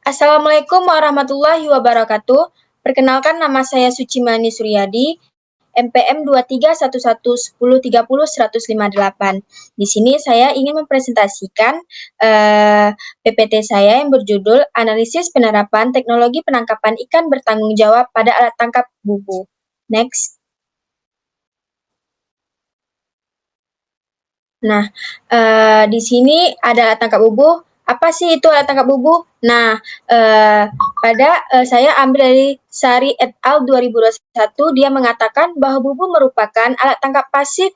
Assalamualaikum warahmatullahi wabarakatuh. Perkenalkan nama saya Sucimani Suryadi, NPM 231110301058. Di sini saya ingin mempresentasikan PPT saya yang berjudul Analisis Penerapan Teknologi Penangkapan Ikan Bertanggung Jawab pada Alat Tangkap Bubu. Next. Nah, di sini ada alat tangkap bubu. Apa sih itu alat tangkap bubu? Nah, saya ambil dari Sari et al. 2021, dia mengatakan bahwa bubu merupakan alat tangkap pasif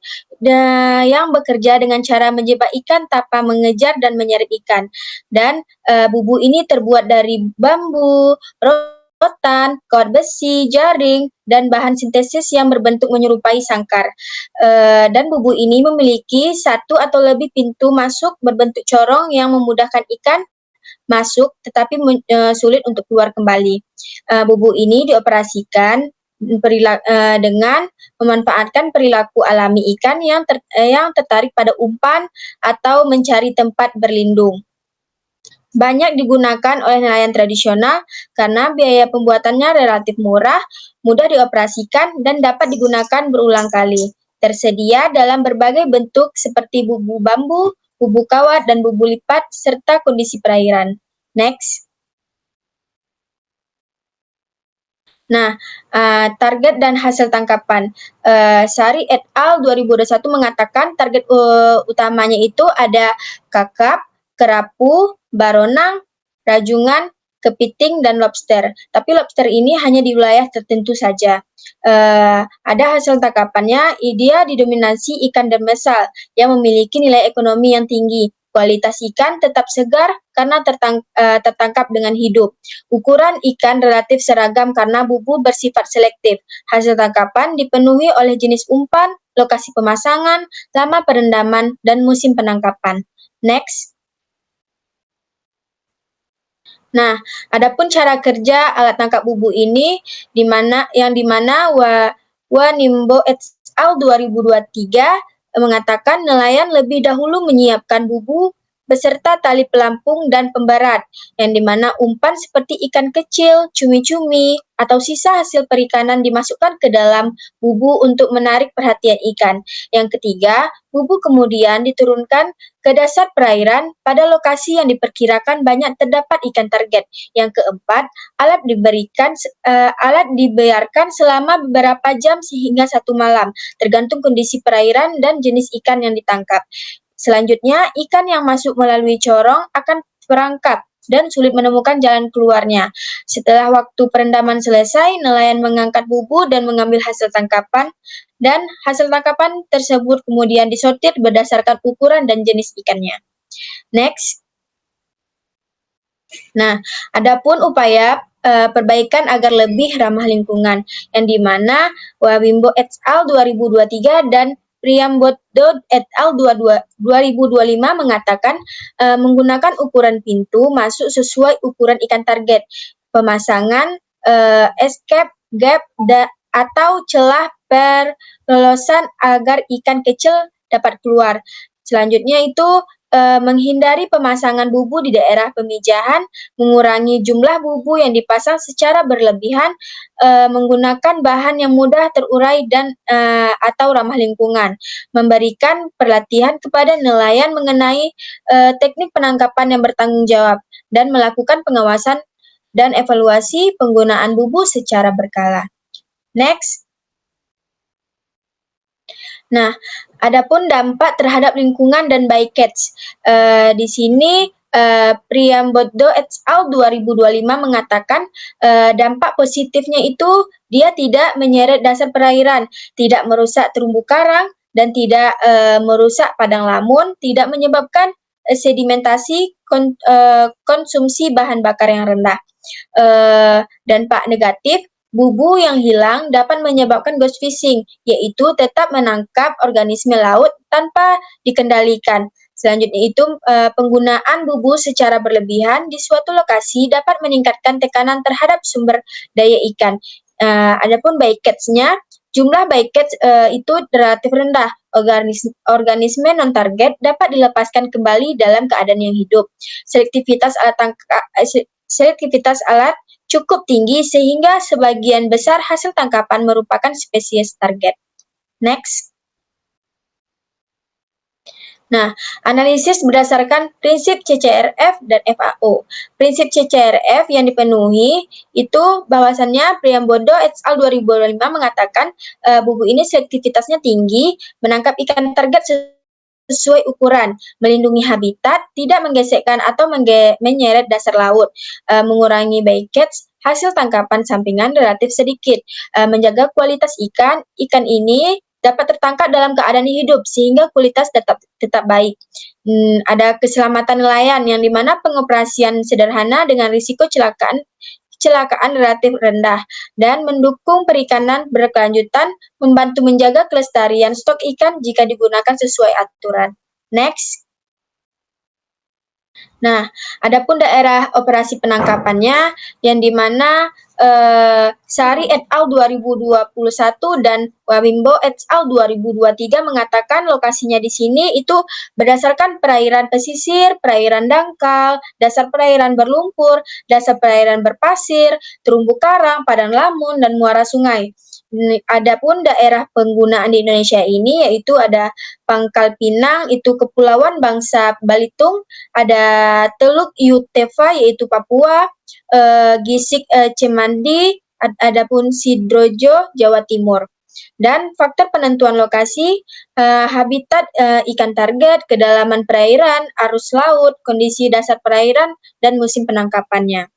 yang bekerja dengan cara menjebak ikan tanpa mengejar dan menyeret ikan. Dan bubu ini terbuat dari bambu, rotan, kawat besi, jaring, dan bahan sintesis yang berbentuk menyerupai sangkar. Dan bubu ini memiliki satu atau lebih pintu masuk berbentuk corong yang memudahkan ikan masuk tetapi sulit untuk keluar kembali. Bubu ini dioperasikan dengan memanfaatkan perilaku alami ikan yang tertarik pada umpan atau mencari tempat berlindung. Banyak digunakan oleh nelayan tradisional karena biaya pembuatannya relatif murah, mudah dioperasikan, dan dapat digunakan berulang kali. Tersedia dalam berbagai bentuk seperti bubu bambu, bubu kawat, dan bubu lipat, serta kondisi perairan. Next. Nah, target dan hasil tangkapan. Sari et al. 2021 mengatakan target utamanya itu ada kakap, kerapu, baronang, rajungan, kepiting, dan lobster. Tapi lobster ini hanya di wilayah tertentu saja. Ada hasil tangkapannya, dia didominasi ikan demersal yang memiliki nilai ekonomi yang tinggi. Kualitas ikan tetap segar karena tertangkap dengan hidup. Ukuran ikan relatif seragam karena bubu bersifat selektif. Hasil tangkapan dipenuhi oleh jenis umpan, lokasi pemasangan, lama perendaman, dan musim penangkapan. Next. Nah, adapun cara kerja alat tangkap bubu ini di mana Wanimbo et al. 2023 mengatakan nelayan lebih dahulu menyiapkan bubu beserta tali pelampung dan pemberat, yang dimana umpan seperti ikan kecil, cumi-cumi, atau sisa hasil perikanan dimasukkan ke dalam bubu untuk menarik perhatian ikan. Yang ketiga, bubu kemudian diturunkan ke dasar perairan pada lokasi yang diperkirakan banyak terdapat ikan target. Yang keempat, alat dibiarkan selama beberapa jam sehingga 1 malam, tergantung kondisi perairan dan jenis ikan yang ditangkap. Selanjutnya, ikan yang masuk melalui corong akan terperangkap dan sulit menemukan jalan keluarnya. Setelah waktu perendaman selesai, nelayan mengangkat bubu dan mengambil hasil tangkapan, dan hasil tangkapan tersebut kemudian disortir berdasarkan ukuran dan jenis ikannya. Next. Nah, adapun upaya perbaikan agar lebih ramah lingkungan, yang dimana Wawimbo et al. 2023 dan Priambodo et al. 2025 mengatakan menggunakan ukuran pintu masuk sesuai ukuran ikan target, pemasangan escape gap atau celah perlolosan agar ikan kecil dapat keluar. Selanjutnya itu menghindari pemasangan bubu di daerah pemijahan, mengurangi jumlah bubu yang dipasang secara berlebihan, menggunakan bahan yang mudah terurai dan atau ramah lingkungan, memberikan pelatihan kepada nelayan mengenai teknik penangkapan yang bertanggung jawab, dan melakukan pengawasan dan evaluasi penggunaan bubu secara berkala. Next. Nah, adapun dampak terhadap lingkungan dan bycatch. Di sini Priambodo et al. 2025 mengatakan dampak positifnya itu dia tidak menyeret dasar perairan, tidak merusak terumbu karang, dan tidak merusak padang lamun, tidak menyebabkan sedimentasi, konsumsi bahan bakar yang rendah. Dampak negatif, bubu yang hilang dapat menyebabkan ghost fishing, yaitu tetap menangkap organisme laut tanpa dikendalikan. Selanjutnya itu penggunaan bubu secara berlebihan di suatu lokasi dapat meningkatkan tekanan terhadap sumber daya ikan. Adapun bycatch-nya, jumlah bycatch itu relatif rendah. Organisme non-target dapat dilepaskan kembali dalam keadaan yang hidup. selektivitas alat cukup tinggi sehingga sebagian besar hasil tangkapan merupakan spesies target. Next. Nah, analisis berdasarkan prinsip CCRF dan FAO. Prinsip CCRF yang dipenuhi itu bahwasannya Priambodo et al. 2005 mengatakan bubu ini selektivitasnya tinggi, menangkap ikan target sesuai ukuran, melindungi habitat, tidak menggesekkan atau menyeret dasar laut, mengurangi bycatch, hasil tangkapan sampingan relatif sedikit, menjaga kualitas ikan. Ikan ini dapat tertangkap dalam keadaan hidup sehingga kualitas tetap baik. Ada keselamatan nelayan yang dimana pengoperasian sederhana dengan risiko kecelakaan relatif rendah dan mendukung perikanan berkelanjutan, membantu menjaga kelestarian stok ikan jika digunakan sesuai aturan. Next. Nah, adapun daerah operasi penangkapannya yang dimana Sari et al. 2021 dan Wawimbo et al. 2023 mengatakan lokasinya di sini itu berdasarkan perairan pesisir, perairan dangkal, dasar perairan berlumpur, dasar perairan berpasir, terumbu karang, padang lamun, dan muara sungai. Adapun daerah penggunaan di Indonesia ini yaitu ada Pangkal Pinang, itu Kepulauan Bangsa Balitung, ada Teluk Yutefa yaitu Papua, Gisik Cemandi, adapun Sidrojo Jawa Timur. Dan faktor penentuan lokasi, habitat ikan target, kedalaman perairan, arus laut, kondisi dasar perairan, dan musim penangkapannya.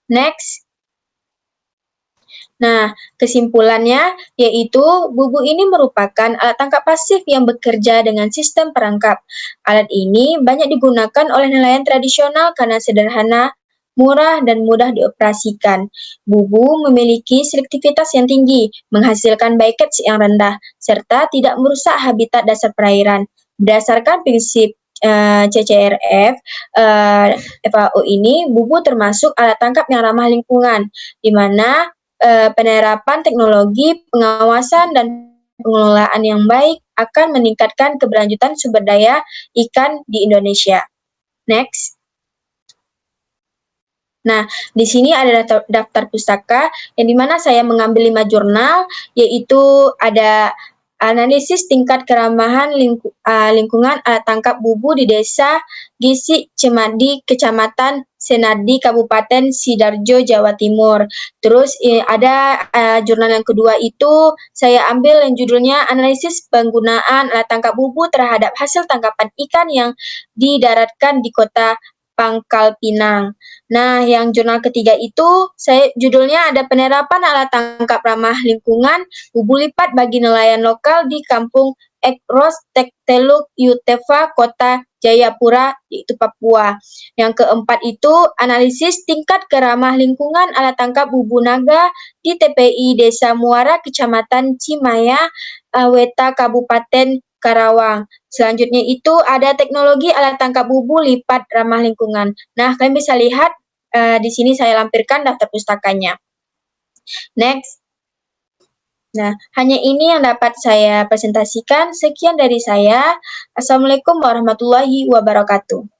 Next. Nah, kesimpulannya yaitu bubu ini merupakan alat tangkap pasif yang bekerja dengan sistem perangkap. Alat ini banyak digunakan oleh nelayan tradisional karena sederhana, murah, dan mudah dioperasikan. Bubu memiliki selektivitas yang tinggi, menghasilkan bycatch yang rendah, serta tidak merusak habitat dasar perairan. Berdasarkan prinsip CCRF, FAO ini, bubu termasuk alat tangkap yang ramah lingkungan, di mana penerapan teknologi, pengawasan, dan pengelolaan yang baik akan meningkatkan keberlanjutan sumber daya ikan di Indonesia. Next. Nah, di sini ada daftar pustaka yang dimana saya mengambil 5 jurnal, yaitu ada analisis tingkat keramahan lingkungan alat tangkap bubu di Desa Gisik Cemandi, Kecamatan Senadi, Kabupaten Sidoarjo, Jawa Timur. Terus ada jurnal yang kedua itu saya ambil yang judulnya analisis penggunaan alat tangkap bubu terhadap hasil tangkapan ikan yang didaratkan di kota Pangkal Pinang. Nah, yang jurnal ketiga itu judulnya ada penerapan alat tangkap ramah lingkungan bubu lipat bagi nelayan lokal di Kampung Ekros Teluk Yutefa, Kota Jayapura, yaitu Papua. Yang keempat itu analisis tingkat keramah lingkungan alat tangkap bubu naga di TPI Desa Muara, Kecamatan Cimaya, Weta, Kabupaten Karawang. Selanjutnya itu ada teknologi alat tangkap bubu lipat ramah lingkungan. Nah, kalian bisa lihat di sini saya lampirkan daftar pustakanya. Next. Nah, hanya ini yang dapat saya presentasikan. Sekian dari saya. Assalamualaikum warahmatullahi wabarakatuh.